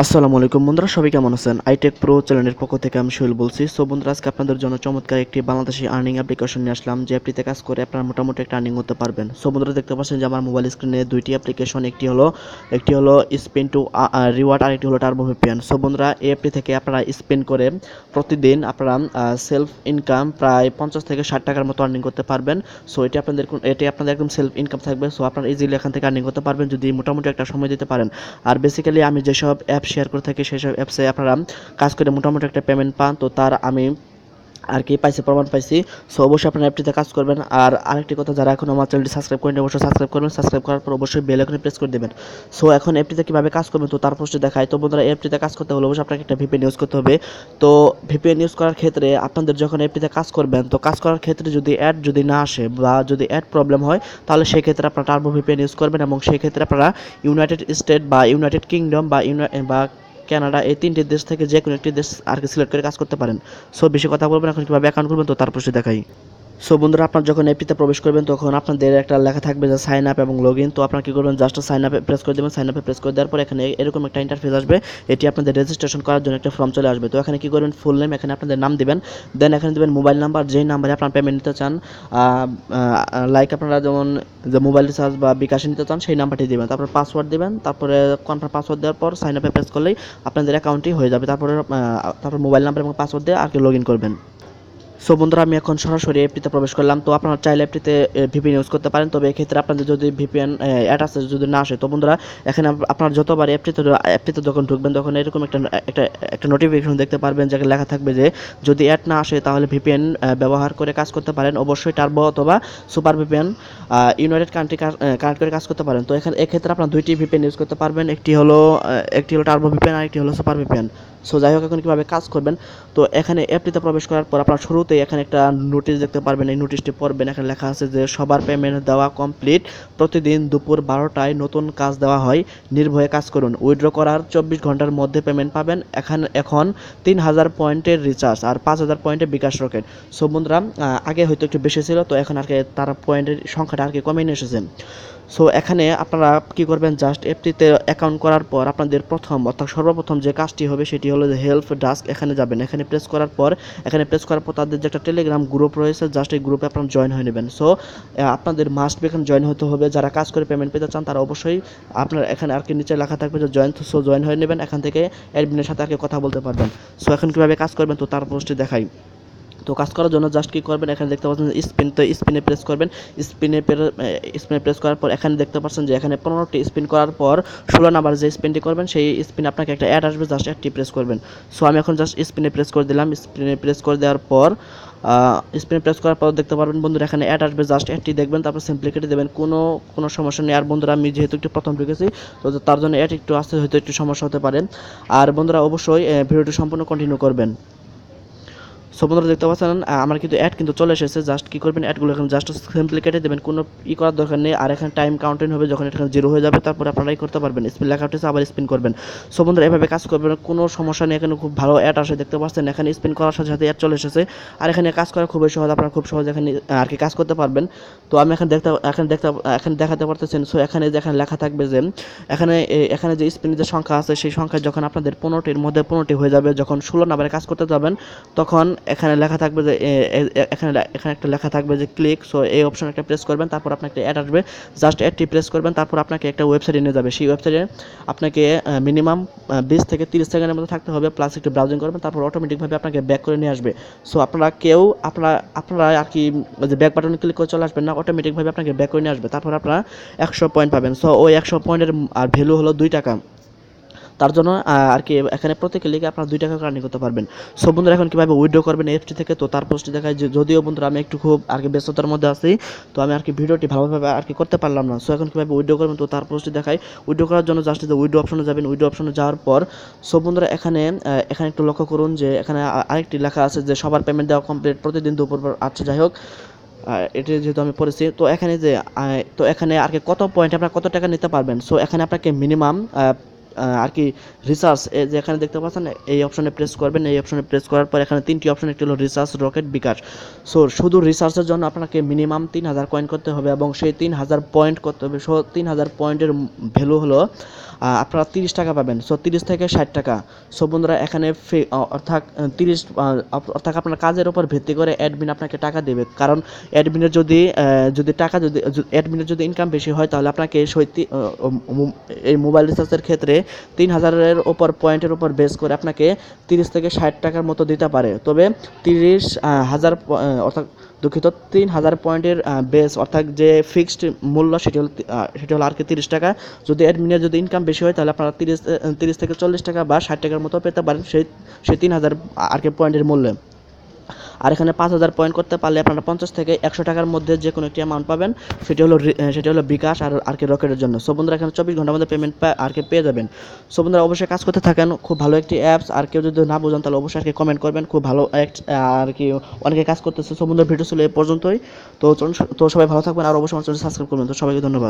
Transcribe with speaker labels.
Speaker 1: আসসালামু আলাইকুম বন্ধুরা, সবাই কেমন আছেন? আইটেক প্রো চ্যানেলের পক্ষ থেকে আমি সোহেল বলছি। সো বন্ধুরা, আজকে আপনাদের জন্য চমৎকার একটি বাংলাদেশি আর্নিং অ্যাপ্লিকেশন নিয়ে আসলাম, যে অ্যাপটিতে কাজ করে আপনারা মোটামুটি একটা আর্নিং করতে পারবেন। সো বন্ধুরা, দেখতে পাচ্ছেন যে আমার মোবাইল স্ক্রিনে দুইটি অ্যাপ্লিকেশন, একটি হলো স্পিন টু রিওয়ার্ড, আর একটি হলো টার্বো ভিপিএন। সো বন্ধুরা, এই অ্যাপটি থেকে আপনারা স্পিন করে প্রতিদিন আপনারা সেলফ ইনকাম প্রায় 50 থেকে 60 টাকার মতো আর্নিং করতে পারবেন। সো এটি আপনাদের একদম সেলফ ইনকাম থাকবে। সো আপনারা ইজিলি এখান থেকে আর্নিং করতে পারবেন যদি মোটামুটি একটা সময় দিতে পারেন। আর বেসিক্যালি আমি যেসব অ্যাপ শেয়ার করে থাকি সেসব অ্যাপসে আপনারা কাজ করে মোটামুটি একটা পেমেন্ট পান, তো তার আমি আর কি প্রমাণ পাইছি। সো অবশ্যই আপনারা অ্যাপটিতে কাজ করবেন। আর আরেকটি কথা, যারা এখন আমার চ্যানেলটি সাবস্ক্রাইব করেন অবশ্যই সাবস্ক্রাইব করবেন। সাবস্ক্রাইব করার পর অবশ্যই বেল আইকনে প্রেস করে দেবেন। সো এখন অ্যাপটিতে কীভাবে কাজ করবেন তো তার পোস্টে দেখায়। তো বন্ধুরা, অ্যাপটিতে কাজ করতে হলে অবশ্যই আপনাকে একটা ভিপিএন ইউজ করতে হবে। তো ভিপিএন ইউজ করার ক্ষেত্রে আপনাদের যখন অ্যাপটিতে কাজ করবেন, তো কাজ করার ক্ষেত্রে যদি না আসে বা যদি অ্যাড প্রবলেম হয়, তাহলে সেই ক্ষেত্রে আপনারা টার্বো ভিপিএন ইউজ করবেন, এবং সেই ক্ষেত্রে আপনারা ইউনাইটেড স্টেট বা ইউনাইটেড কিংডম বা কানাডা, এই তিনটি দেশ থেকে যে কোনো একটি দেশ আর কি সিলেক্ট করে কাজ করতে পারেন। সো বেশি কথা বলবেন, এখন কীভাবে অ্যাকাউন্ট করবেন তো তারপর দেখাই। সো বন্ধুরা, আপনারা যখন অ্যাপটিতে প্রবেশ করবেন তখন আপনাদের একটা লেখা থাকবে যে সাইন আপ এবং লগ ইন। তো আপনারা কী করবেন, জাস্ট সাইন আপে প্রেস করে দেবেন। সাইন আপে প্রেস করে দেওয়ার পর এখানে এরকম একটা ইন্টারফেস আসবে। এটি আপনাদের রেজিস্ট্রেশন করার জন্য একটা ফর্ম চলে আসবে। তো এখানে কী করবেন, ফুল নেম, এখানে আপনাদের নাম দিবেন। দেন এখানে দেবেন মোবাইল নাম্বার, যেই নাম্বারে আপনার পেমেন্ট নিতে চান, লাইক আপনারা যেমন যে মোবাইল রিচার্জ বা বিকাশে নিতে চান সেই নাম্বারটি দেবেন। তারপর পাসওয়ার্ড দেবেন। তারপরে কনফার্ম পাসওয়ার্ড দেওয়ার পর সাইন আপে প্রেস করলেই আপনাদের অ্যাকাউন্টটি হয়ে যাবে। তারপর মোবাইল নাম্বার এবং পাসওয়ার্ড দিয়ে আর কি লগ ইন করবেন। সো বন্ধুরা, আমি এখন সরাসরি অ্যাপটিতে প্রবেশ করলাম। তো আপনারা চাইলে অ্যাপটিতে ভিপিএন ইউজ করতে পারেন, তবে এক্ষেত্রে আপনাদের যদি ভিপিএন অ্যাড আছে যদি না আসে, তো বন্ধুরা এখানে আপনার যতবার অ্যাপটিতে যখন ঢুকবেন তখন এরকম একটা নোটিফিকেশন দেখতে পারবেন, যেখানে লেখা থাকবে যে যদি অ্যাড না আসে তাহলে ভিপিএন ব্যবহার করে কাজ করতে পারেন। অবশ্যই টার্বো অথবা super VPN United country connect করে কাজ করতে পারেন। তো এক্ষেত্রে আপনার দুইটি ভিপিএন ইউজ করতে পারবেন, একটি হলো টার্বো ভিপিএন আর একটি হলো সুপার ভিপিএন। সো যাই হোক, এখন কীভাবে কাজ করবেন তো এখানে অ্যাপটিতে প্রবেশ করার পর আপনার শুরুতেই এখানে একটা নোটিশ দেখতে পারবেন। এই নোটিশটি পড়বেন। এখানে লেখা আছে যে সবার পেমেন্ট দেওয়া কমপ্লিট, প্রতিদিন দুপুর 12টায় নতুন কাজ দেওয়া হয়, নির্ভয়ে কাজ করুন, উইথড্র করার 24 ঘন্টার মধ্যে পেমেন্ট পাবেন। এখন 3000 পয়েন্টের রিচার্জ আর 5000 পয়েন্টের বিকাশ রকেট। সো বন্ধুরা, আগে হয়তো একটু বেশি ছিল, তো এখন আর কি তারা পয়েন্টের সংখ্যাটা আর কি কমিয়ে নিয়ে এসেছে। সো এখানে আপনারা কী করবেন, জাস্ট অ্যাপটিতে অ্যাকাউন্ট করার পর আপনাদের অর্থাৎ সর্বপ্রথম যে কাজটি হবে সেটি হলো যে হেল্প ডাস্ক, এখানে যাবেন। এখানে প্রেস করার পর তাদের যে একটা টেলিগ্রাম গ্রুপ রয়েছে, জাস্ট এই গ্রুপে আপনারা জয়েন হয়ে নেবেন। সো আপনাদের মাস্ট বি এখানে জয়েন হতে হবে। যারা কাজ করে পেমেন্ট পেতে চান তারা অবশ্যই আপনার এখানে আর কি নিচে লেখা থাকবে যে জয়েন। সো জয়েন হয়ে নেবেন, এখান থেকে অ্যাডমিনের সাথে আর কি কথা বলতে পারবেন। সো এখন কীভাবে কাজ করবেন তো তার পোস্টে দেখাই। তো কাজ করার জন্য জাস্ট কী করবেন, এখানে দেখতে পাচ্ছেন স্পিন, তো স্পিনে প্রেস করবেন। স্পিনে প্রেস করার পর এখানে দেখতে পাচ্ছেন যে এখানে 15টি স্পিন করার পর 16 নাম্বার যে স্পিনটি করবেন সেই স্পিনে আপনাকে একটা অ্যাড আসবে, জাস্ট অ্যাডটি প্রেস করবেন। সো আমি এখন জাস্ট স্পিনে প্রেস করে দিলাম। স্পিনে প্রেস করে দেওয়ার পর দেখতে পারবেন বন্ধুরা এখানে অ্যাড আসবে, জাস্ট অ্যাডটি দেখবেন, তারপর সিম্পলি কেটে দেবেন। কোনো সমস্যা নেই। আর বন্ধুরা, আমি যেহেতু একটু প্রথম ঢুকেছি তো তার জন্য অ্যাড একটু আসতে হয়তো একটু সমস্যা হতে পারে। আর বন্ধুরা, অবশ্যই ভিডিওটি সম্পূর্ণ কন্টিনিউ করবেন। সো বন্ধুরা, দেখতে পাচ্ছেন আমার কিন্তু অ্যাড কিন্তু চলে এসেছে। জাস্ট কী করবেন, অ্যাডগুলো এখন জাস্ট সিম্পলি কেটে দেবেন, কোনো করার দরকার নেই। আর এখানে টাইম কাউন্টিং হবে, যখন এখানে 0 হয়ে যাবে তারপরে আপনারাই করতে পারবেন। স্পিন লেখা উঠেছে, আবার স্পিন করবেন। সো বন্ধুরা, এভাবে কাজ করবেন, কোনো সমস্যা নেই। এখানে খুব ভালো অ্যাড আসে, দেখতে পাচ্ছেন এখানে স্পিন করার সাথে সাথে অ্যাড চলে এসেছে। আর এখানে কাজ করা খুবই সহজ, আপনারা খুব সহজ এখানে আর কি কাজ করতে পারবেন। তো আমি এখানে দেখাতে পারতেছেন। সো এখানে লেখা থাকবে যে এখানে যে স্পিনের যে সংখ্যা আছে সেই সংখ্যা যখন আপনাদের 15টির মধ্যে 15টি হয়ে যাবে, যখন 16 নাম্বারে কাজ করতে যাবেন তখন এখানে লেখা থাকবে যে এখানে একটা লেখা থাকবে যে ক্লিক। সো এই অপশন একটা প্রেস করবেন, তারপর আপনাকে একটা অ্যাড আসবে, জাস্ট অ্যাডটি প্রেস করবেন। তারপর আপনাকে একটা ওয়েবসাইটে নিয়ে যাবে। সেই ওয়েবসাইটে আপনাকে মিনিমাম 20 থেকে 30 সেকেন্ডের মতো থাকতে হবে, প্লাস একটু ব্রাউজিং করবেন, তারপর অটোমেটিকভাবে আপনাকে ব্যাক করে নিয়ে আসবে। সো আপনারা আর কি যে ব্যাক বাটনে ক্লিক করে চলে আসবেন না, অটোমেটিকভাবে আপনাকে ব্যাক করে নিয়ে আসবে। তারপর আপনারা 100 পয়েন্ট পাবেন। সো ওই 100 পয়েন্টের আর ভ্যালু হলো 2 টাকা। তার জন্য আর কি এখানে প্রতি ক্লিকে আপনারা 2 টাকা আর্নিং করতে পারবেন। সো বন্ধুরা, এখন কীভাবে উইথড্র করবেন এফটি থেকে তো তার পোস্টে দেখায়। যে যদিও বন্ধুরা আমি একটু খুব আর কি ব্যস্ততার মধ্যে আছি, তো আমি আর কি ভিডিওটি ভালোভাবে আর কি করতে পারলাম না। সো এখন কীভাবে উইথড্র করবেন তো তার পোস্টে দেখায়। উইথড্র করার জন্য জাস্ট যে উইথড্র অপশনে যাবেন। উইথড্র অপশনে যাওয়ার পর সো বন্ধুরা, এখানে একটু লক্ষ্য করুন যে এখানে আরেকটি লেখা আছে যে সবার পেমেন্ট দেওয়া কমপ্লিট, প্রতিদিন দুপুর। আচ্ছা, যাই হোক, এটি যেহেতু আমি পড়েছি, তো এখানে আর কি কত পয়েন্ট আপনারা কত টাকা নিতে পারবেন। সো এখানে আপনাকে মিনিমাম আর কি রিসার্চ, যে এখানে দেখতে পাচ্ছেন এই অপশনে প্রেস করবেন। এই অপশনে প্রেস করার পর এখানে 3টি অপশন, একটি হলো রিসার্চ, রকেট, বিকাশ। সো শুধু রিসার্চের জন্য আপনাকে মিনিমাম 3000 কয়েন করতে হবে, এবং সেই 3000 পয়েন্ট করতে হবে। সো 3000 পয়েন্টের ভ্যালু হলো আপনারা 30 টাকা পাবেন। সো 30 থেকে 60 টাকা। সো বন্ধুরা এখানে অর্থাৎ 30 অর্থাৎ আপনার কাজের উপর ভিত্তি করে অ্যাডমিন আপনাকে টাকা দেবে। কারণ অ্যাডমিনের যদি ইনকাম বেশি হয় তাহলে আপনাকে এই মোবাইল রিচার্জের ক্ষেত্রে 3000-এর ওপর পয়েন্টের উপর বেস করে আপনাকে 30 থেকে 60 টাকার মতো দিতে পারে। তবে 30,000 অর্থাৎ দুঃখিত 3000 পয়েন্টের বেস অর্থাৎ যে ফিক্সড মূল্য সেটি হলো আর কি 30 টাকা। যদি অ্যাডমিনের যদি ইনকাম বেশি হয় তাহলে আপনারা 30 থেকে 40 টাকা বা 60 টাকার মতো পেতে পারেন সেই 3000 আর কি পয়েন্টের মূল্যে। আর এখানে 5000 পয়েন্ট করতে পারলে আপনারা 50 থেকে 100 টাকার মধ্যে যে কোনো একটি অ্যামাউন্ট পাবেন। সেটি হলো বিকাশ আর কি রকেটের জন্য। সো বন্ধুরা এখানে 24 ঘন্টার মধ্যে পেমেন্ট আর কি পেয়ে যাবেন। সো বন্ধুরা অবশ্যই কাজ করতে থাকেন, খুব ভালো একটি অ্যাপস। আর কেউ যদি না বোঝেন তাহলে অবশ্যই আর কি কমেন্ট করবেন, খুব ভালো আর কি অনেকে কাজ করতেছে। সো বন্ধুরা ভিডিও ছিল এই পর্যন্তই। তো সবাই ভালো থাকবেন আর অবশ্যই আমার চ্যানেল সাবস্ক্রাইব করবেন। তো সবাইকে ধন্যবাদ।